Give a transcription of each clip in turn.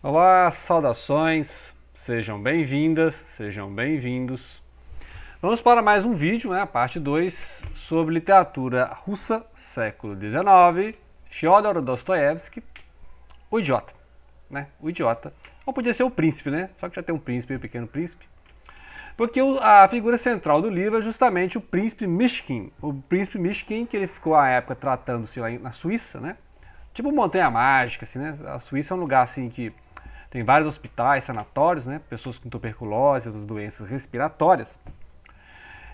Olá, saudações, sejam bem-vindas, sejam bem-vindos. Vamos para mais um vídeo, a parte 2, sobre literatura russa, século XIX, Fyodor Dostoiévski, o idiota, O idiota. Ou podia ser o príncipe, Só que já tem um príncipe, um pequeno príncipe. Porque a figura central do livro é justamente o príncipe Mishkin. O príncipe Mishkin, que ele ficou à época tratando-se lá na Suíça, Tipo montanha mágica, assim, A Suíça é um lugar assim que tem vários hospitais, sanatórios, Pessoas com tuberculose, outras doenças respiratórias.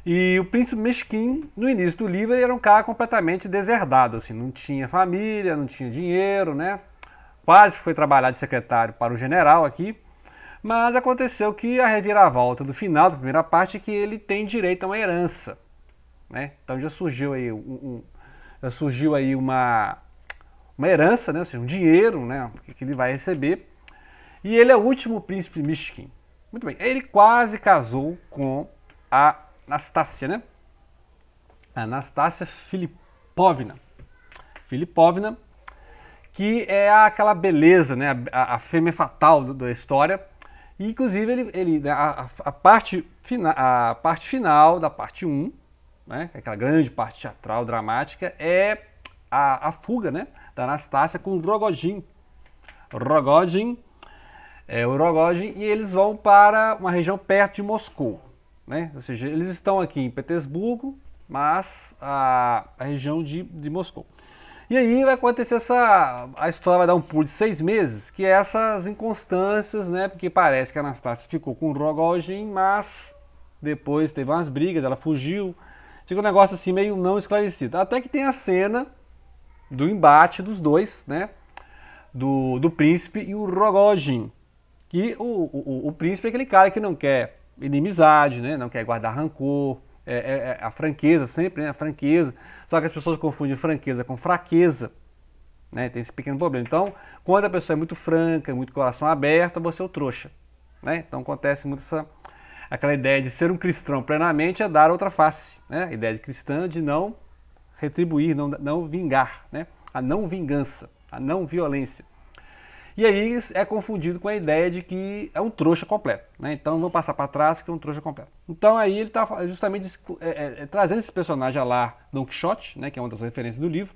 E o príncipe Mishkin, no início do livro, ele era um cara completamente deserdado, assim, não tinha família, não tinha dinheiro, Quase foi trabalhar de secretário para o general aqui, mas aconteceu que a reviravolta do final da primeira parte é que ele tem direito a uma herança, Então já surgiu aí uma herança, Ou seja, um dinheiro, Que ele vai receber. E ele é o último príncipe Mishkin. Muito bem. Ele quase casou com a Nastácia, A Nastácia Filipovna. Filipovna, que é aquela beleza, A fêmea fatal da história. E, inclusive, a parte final da parte 1, aquela grande parte teatral, dramática, é a fuga, da Nastácia com Rogojin. O Rogojin, e eles vão para uma região perto de Moscou, Ou seja, eles estão aqui em Petersburgo, mas a região de Moscou. E aí vai acontecer a história vai dar um pulo de 6 meses, que é essas inconstâncias, Porque parece que a Anastácia ficou com o Rogojin, mas depois teve umas brigas, ela fugiu. Fica um negócio assim meio não esclarecido. Até que tem a cena do embate dos dois, Do príncipe e o Rogojin. Que o príncipe é aquele cara que não quer inimizade, Não quer guardar rancor, a franqueza sempre, A franqueza. Só que as pessoas confundem franqueza com fraqueza, Tem esse pequeno problema. Então, quando a pessoa é muito franca, muito coração aberto, você é o trouxa, Então acontece muito aquela ideia de ser um cristão plenamente é dar outra face, A ideia de cristã de não retribuir, não vingar, A não vingança, a não violência. E aí é confundido com a ideia de que é um trouxa completo, Então vamos passar para trás que é um trouxa completo. Então aí ele está justamente trazendo esse personagem lá, Don Quixote, Que é uma das referências do livro,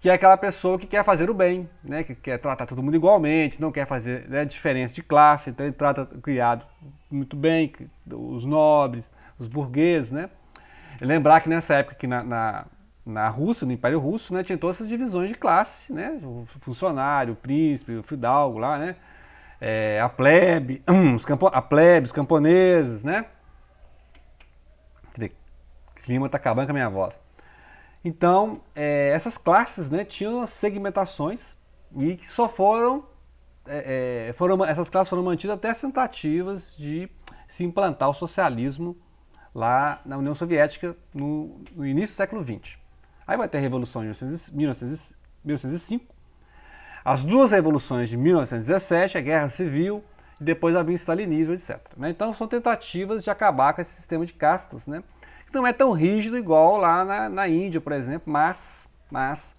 que é aquela pessoa que quer fazer o bem, Que quer tratar todo mundo igualmente, não quer fazer diferença de classe, então ele trata o criado muito bem, os nobres, os burgueses, Lembrar que nessa época que na Rússia, no Império Russo, tinha todas essas divisões de classe, O funcionário, o príncipe, o fidalgo lá, A plebe, os camponeses, O clima tá acabando com a minha voz. Então, essas classes, tinham segmentações e que só essas classes foram mantidas até as tentativas de se implantar o socialismo lá na União Soviética no início do século XX. Aí vai ter a Revolução de 1905, as duas revoluções de 1917, a Guerra Civil, e depois havia o stalinismo, etc. Então são tentativas de acabar com esse sistema de castas, que não é tão rígido igual lá na Índia, por exemplo, mas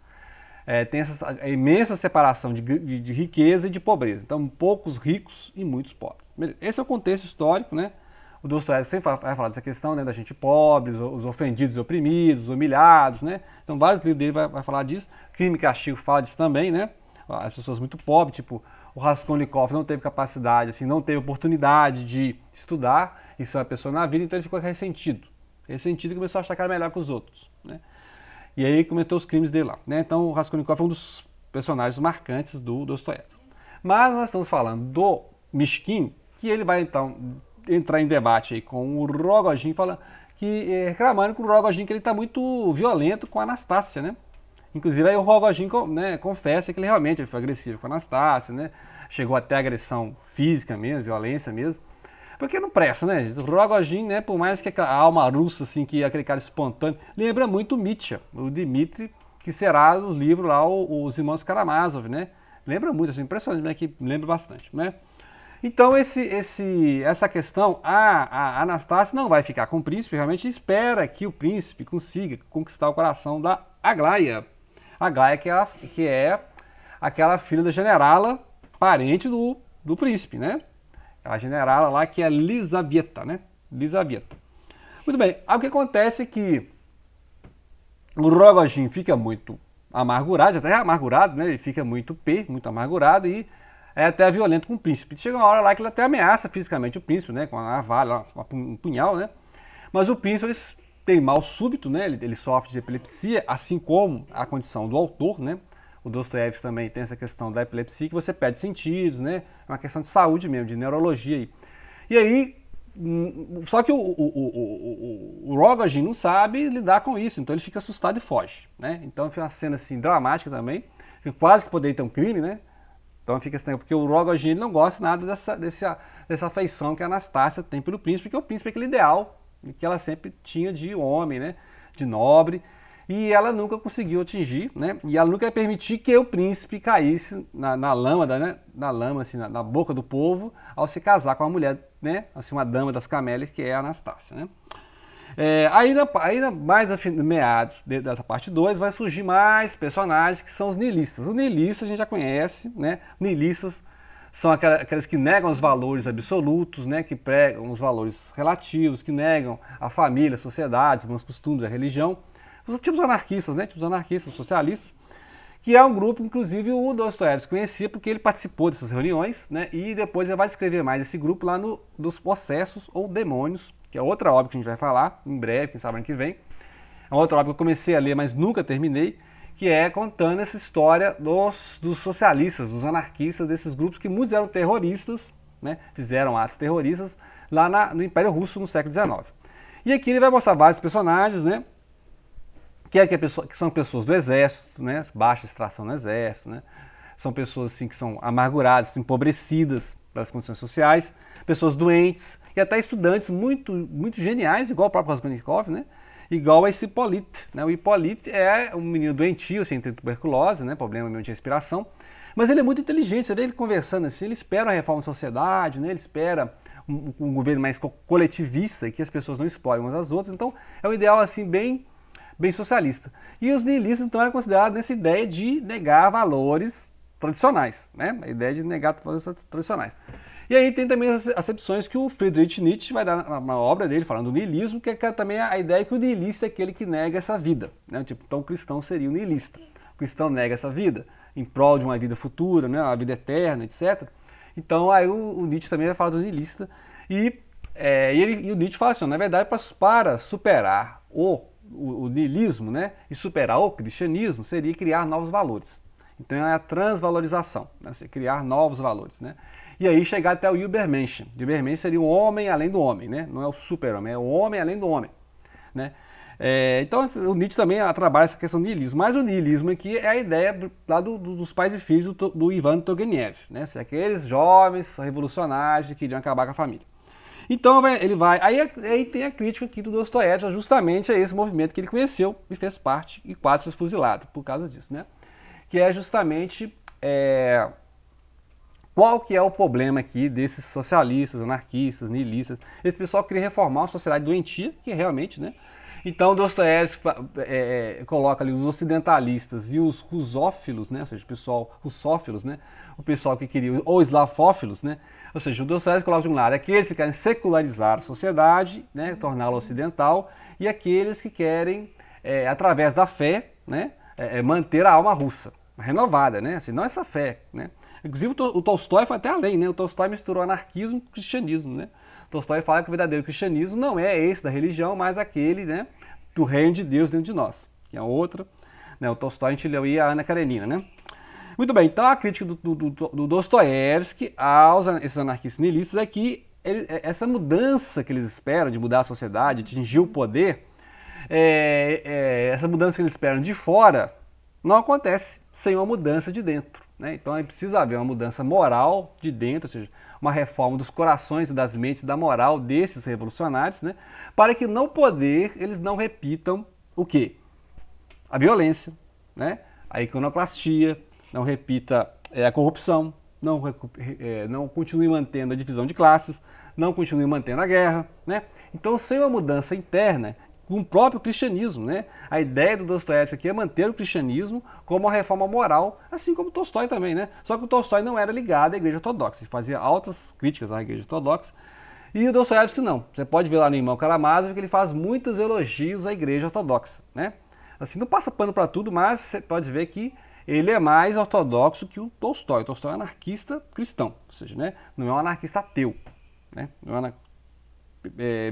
tem essa imensa separação de riqueza e de pobreza. Então, poucos ricos e muitos pobres. Esse é o contexto histórico, O Dostoiévski sempre vai falar dessa questão, da gente pobre, os ofendidos e oprimidos, os humilhados, Então, vários livros dele vai falar disso. Crime e Castigo fala disso também, As pessoas muito pobres, tipo, o Raskolnikov não teve capacidade, assim, não teve oportunidade de estudar, isso é uma pessoa na vida, então ele ficou ressentido. Ressentido e começou a achar que era melhor que os outros, E aí cometeu os crimes dele lá, Então, o Raskolnikov é um dos personagens marcantes do Dostoiévski. Mas nós estamos falando do Mishkin, que ele vai, então, entrar em debate aí com o Rogojin, reclamando com o Rogojin que ele está muito violento com a Anastácia, Inclusive aí o Rogojin, confessa que ele realmente foi agressivo com a Anastácia, Chegou até agressão física mesmo, violência mesmo. Porque não presta, O Rogojin, por mais que a alma russa, assim, que é aquele cara espontâneo, lembra muito o Mitya, o Dmitri, que será nos livros lá os irmãos Karamazov, Lembra muito, assim, impressionante, que lembra bastante, Então, essa questão, a Anastácia não vai ficar com o príncipe, realmente espera que o príncipe consiga conquistar o coração da Aglaia. Aglaia, que é aquela filha da generala parente do príncipe, né? A generala lá que é Lisavieta, né? Lisavieta. Muito bem, aí o que acontece é que o Rogojin fica muito amargurado, até amargurado, né? Ele fica muito amargurado e é até violento com o príncipe. Chega uma hora lá que ele até ameaça fisicamente o príncipe, né? Com a navalha, um punhal, né? Mas o príncipe ele tem mal súbito, né? Ele sofre de epilepsia, assim como a condição do autor, né? O Dostoiévski também tem essa questão da epilepsia, que você perde sentidos, né? É uma questão de saúde mesmo, de neurologia aí. E aí, só que o Rogojin não sabe lidar com isso, então ele fica assustado e foge, né? Então fica uma cena assim dramática também, quase que poderia ter um crime, né? Então fica assim, porque o Rogojin ele não gosta nada dessa afeição que a Anastácia tem pelo príncipe, porque o príncipe é aquele ideal que ela sempre tinha de homem, né? De nobre. E ela nunca conseguiu atingir, né? E ela nunca ia permitir que o príncipe caísse na lama, né? Na lama, assim, na boca do povo, ao se casar com uma mulher, né? Assim, uma dama das camélias, que é a Anastácia, né? Ainda mais no meados dessa parte 2 vai surgir mais personagens que são os nihilistas. Os nihilistas a gente já conhece, né? Nihilistas são aqueles que negam os valores absolutos, né? Que pregam os valores relativos, que negam a família, a sociedade, os bons costumes, a religião. Os tipos anarquistas, né? Tipos anarquistas, socialistas, que é um grupo, inclusive, o Dostoiévski conhecia porque ele participou dessas reuniões, né? E depois ele vai escrever mais esse grupo lá dos Possessos ou Demônios, que é outra obra que a gente vai falar em breve, quem sabe ano que vem. É outra obra que eu comecei a ler, mas nunca terminei, que é contando essa história dos socialistas, dos anarquistas, desses grupos que muitos eram terroristas, né? Fizeram atos terroristas lá no Império Russo no século XIX. E aqui ele vai mostrar vários personagens, né? Que são pessoas do exército, né? Baixa extração no exército, né? São pessoas assim, que são amarguradas, empobrecidas pelas condições sociais, pessoas doentes e até estudantes muito geniais, igual o próprio Raskolnikov, né? Igual a esse Hippolyte, né? O Hippolyte é um menino doentio, assim, tem tuberculose, né? Problema mesmo de respiração, mas ele é muito inteligente, você vê ele conversando assim, ele espera a reforma da sociedade, né? Ele espera um governo mais coletivista, que as pessoas não exploram umas às outras, então é um ideal assim bem socialista. E os nihilistas, então, eram considerados nessa ideia de negar valores tradicionais, né? A ideia de negar valores tradicionais. E aí tem também as acepções que o Friedrich Nietzsche vai dar na obra dele, falando do nihilismo, que é também a ideia que o nihilista é aquele que nega essa vida, né? Tipo, então o cristão seria o nihilista. O cristão nega essa vida em prol de uma vida futura, né? Uma vida eterna, etc. Então aí o Nietzsche também vai falar do nihilista. E o Nietzsche fala assim, na verdade, para superar o nihilismo, né, e superar o cristianismo seria criar novos valores. Então é a transvalorização, né, criar novos valores, né? E aí chegar até o Übermenschen. O Übermenschen seria o homem além do homem, né? Não é o super-homem, é o homem além do homem, né? Então o Nietzsche também trabalha essa questão do nihilismo, mas o nihilismo aqui é a ideia lá dos pais e filhos do Ivan Turgenev, né? Aqueles jovens revolucionários que queriam acabar com a família. Então ele vai. Aí tem a crítica aqui do Dostoiévski justamente a esse movimento que ele conheceu e fez parte e quase foi fuzilado por causa disso, né? Que é justamente qual que é o problema aqui desses socialistas, anarquistas, nihilistas. Esse pessoal queria reformar uma sociedade doentia, que realmente, né? Então Dostoiévski coloca ali os ocidentalistas e os rusófilos, né? Ou seja, o pessoal russófilos, né? O pessoal que queria, ou eslavófilos, né? Ou seja, o Dostoiévski coloca de um lado aqueles que querem secularizar a sociedade, né? Torná-la ocidental, e aqueles que querem, através da fé, né? Manter a alma russa renovada, né? Assim, não essa fé, né? Inclusive o Tolstói foi até além, né? O Tolstói misturou anarquismo com cristianismo, né? O Tolstói fala que o verdadeiro cristianismo não é esse da religião, mas aquele, né, do reino de Deus dentro de nós, que é outra, né? O Tolstói a gente leu aí a Ana Karenina, né? Muito bem, então a crítica do Dostoiévski esses anarquistas nihilistas é que essa mudança que eles esperam de mudar a sociedade, de atingir o poder, essa mudança que eles esperam de fora não acontece sem uma mudança de dentro, né? Então é preciso haver uma mudança moral de dentro, ou seja, uma reforma dos corações e das mentes, da moral desses revolucionários, né? Para que no poder eles não repitam o quê? A violência, né? A iconoclastia, não repita a corrupção, não continue mantendo a divisão de classes, não continue mantendo a guerra, né? Então, sem uma mudança interna, com o próprio cristianismo, né? A ideia do Dostoiévski aqui é manter o cristianismo como uma reforma moral, assim como Tolstói também, né? Só que o Tolstói não era ligado à Igreja Ortodoxa, ele fazia altas críticas à Igreja Ortodoxa, e o Dostoiévski não. Você pode ver lá no Irmão Karamazov que ele faz muitos elogios à Igreja Ortodoxa, né? Assim, não passa pano para tudo, mas você pode ver que ele é mais ortodoxo que o Tolstói. O Tolstói é anarquista cristão, ou seja, né? Não é um anarquista ateu, né? Não é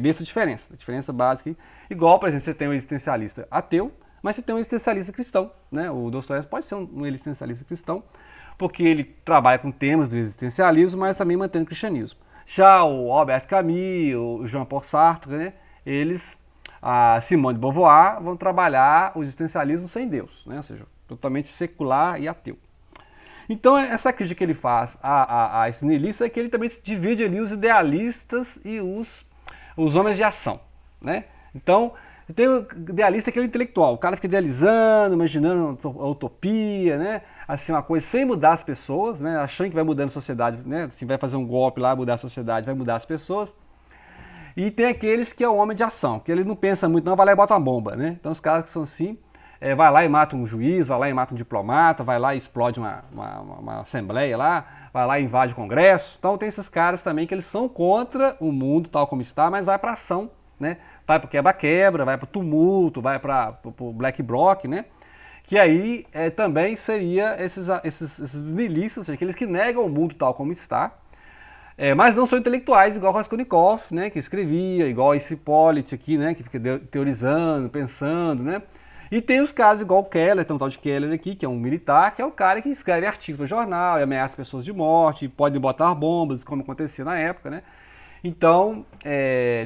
essa a diferença básica. Igual, por exemplo, você tem um existencialista ateu, mas você tem um existencialista cristão, né? O Dostoiévski pode ser um existencialista cristão, porque ele trabalha com temas do existencialismo, mas também mantém o cristianismo. Já o Albert Camus, o Jean-Paul Sartre, né? Eles, a Simone de Beauvoir, vão trabalhar o existencialismo sem Deus, né? Ou seja, totalmente secular e ateu. Então, essa crítica que ele faz a esse niilista é que ele também divide ali os idealistas e os homens de ação, né? Então, tem o idealista que é o intelectual, o cara fica idealizando, imaginando a utopia, né? Assim, uma coisa sem mudar as pessoas, né? Achando que vai mudando a sociedade, né? Assim, vai fazer um golpe lá, mudar a sociedade, vai mudar as pessoas. E tem aqueles que é o homem de ação, que ele não pensa muito, não, vai lá e bota uma bomba, né? Então, os caras que são assim, vai lá e mata um juiz, vai lá e mata um diplomata, vai lá e explode uma assembleia lá, vai lá e invade o Congresso. Então tem esses caras também que eles são contra o mundo tal como está, mas vai para ação, né? Vai para quebra-quebra, vai para tumulto, vai para o Black Bloc, né? Que aí também seria esses nihilistas, ou seja, aqueles que negam o mundo tal como está, mas não são intelectuais, igual Raskolnikov, né? Que escrevia, igual esse Hippolyte aqui, né? Que fica teorizando, pensando, né? E tem os casos igual o Keller, tem um tal de Keller aqui, que é um militar, que é o cara que escreve artigos no jornal e ameaça pessoas de morte, e pode botar bombas, como acontecia na época, né? Então,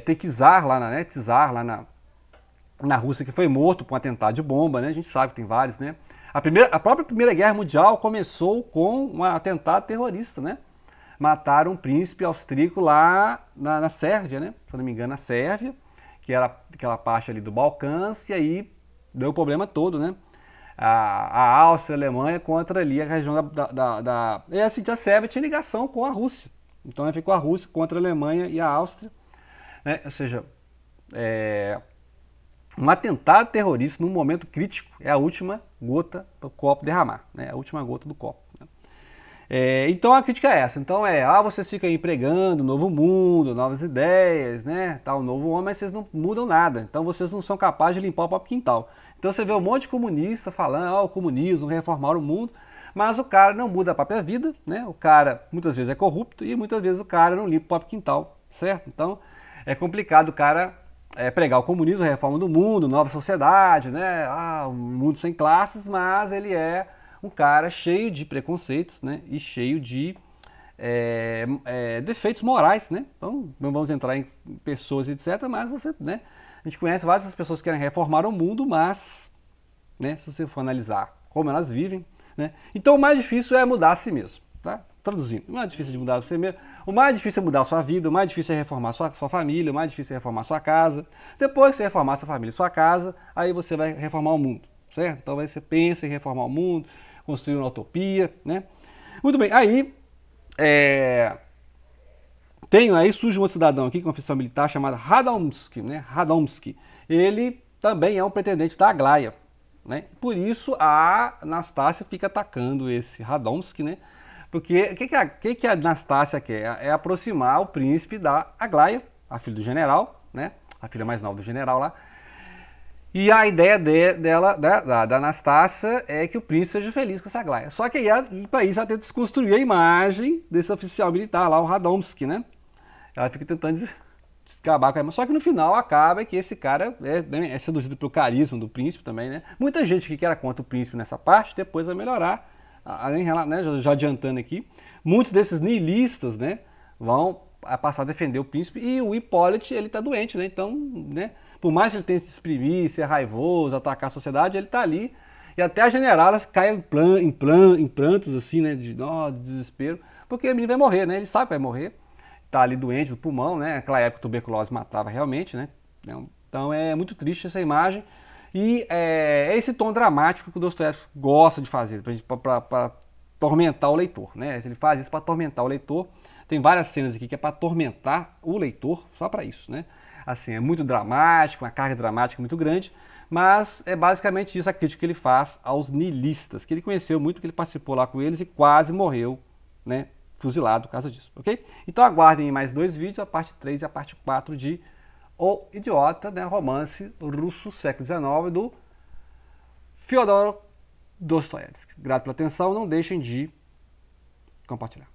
tem Czar lá, Czar lá na Rússia, que foi morto por um atentado de bomba, né? A gente sabe que tem vários, né? A própria Primeira Guerra Mundial começou com um atentado terrorista, né? Mataram um príncipe austríaco lá na Sérvia, né? Se eu não me engano, na Sérvia, que era aquela parte ali do Balcãs, e aí deu o problema todo, né? A Áustria, a Alemanha contra ali a região E assim, a Sérvia tinha ligação com a Rússia. Então ficou a Rússia contra a Alemanha e a Áustria, né? Ou seja, um atentado terrorista num momento crítico é a última gota do copo derramar, né? A última gota do copo, né? Então a crítica é essa. Então vocês ficam aí pregando um novo mundo, novas ideias, né? Tal, novo homem, mas vocês não mudam nada. Então vocês não são capazes de limpar o próprio quintal. Então você vê um monte de comunista falando, o comunismo, reformar o mundo, mas o cara não muda a própria vida, né? O cara muitas vezes é corrupto e muitas vezes o cara não limpa o próprio quintal, certo? Então é complicado o cara pregar o comunismo, a reforma do mundo, nova sociedade, né? Um mundo sem classes, mas ele é um cara cheio de preconceitos, né? E cheio de defeitos morais, né? Então não vamos entrar em pessoas, etc., mas você, né? A gente conhece várias pessoas que querem reformar o mundo, mas, né, se você for analisar como elas vivem, né? Então o mais difícil é mudar a si mesmo, tá? Traduzindo, o mais difícil de mudar a si mesmo, o mais difícil é mudar a sua vida, o mais difícil é reformar a sua família, o mais difícil é reformar a sua casa. Depois que você reformar a sua família e sua casa, aí você vai reformar o mundo, certo? Então aí você pensa em reformar o mundo, construir uma utopia, né? Muito bem, aí aí surge um outro cidadão aqui, que é um oficial militar chamado Radomski, né? Radomski. Ele também é um pretendente da Aglaia, né? Por isso a Anastácia fica atacando esse Radomski, né? Porque o que a Anastácia quer? É aproximar o príncipe da Aglaia, a filha do general, né? A filha mais nova do general lá. E a ideia da Anastácia é que o príncipe seja feliz com essa Aglaia. Só que aí, para isso, ela tenta desconstruir a imagem desse oficial militar lá, o Radomski, né? Ela fica tentando acabar com a imagem. Só que no final acaba que esse cara é seduzido pelo carisma do príncipe também, né? Muita gente que era contra o príncipe nessa parte, depois vai melhorar. Né, já adiantando aqui, muitos desses nihilistas, né, vão passar a defender o príncipe, e o Hippolyte, ele tá doente, né? Então, né, por mais que ele tenha que se exprimir, ser raivoso, atacar a sociedade, ele tá ali, e até a generala cai em prantos, assim, né, de desespero, porque o menino vai morrer, né? Ele sabe que vai morrer, tá ali doente do pulmão, né? Naquela época a tuberculose matava realmente, né? Então é muito triste essa imagem. E é esse tom dramático que o Dostoiévski gosta de fazer, para atormentar o leitor, né? Ele faz isso para atormentar o leitor. Tem várias cenas aqui que é para atormentar o leitor, só para isso, né? assim, é muito dramático, uma carga dramática muito grande, mas é basicamente isso a crítica que ele faz aos niilistas, que ele conheceu muito, que ele participou lá com eles e quase morreu, né, fuzilado por causa disso, ok? Então aguardem mais 2 vídeos, a parte 3 e a parte 4 de O Idiota, né, romance russo século XIX do Fyodor Dostoiévski. Grato pela atenção, não deixem de compartilhar.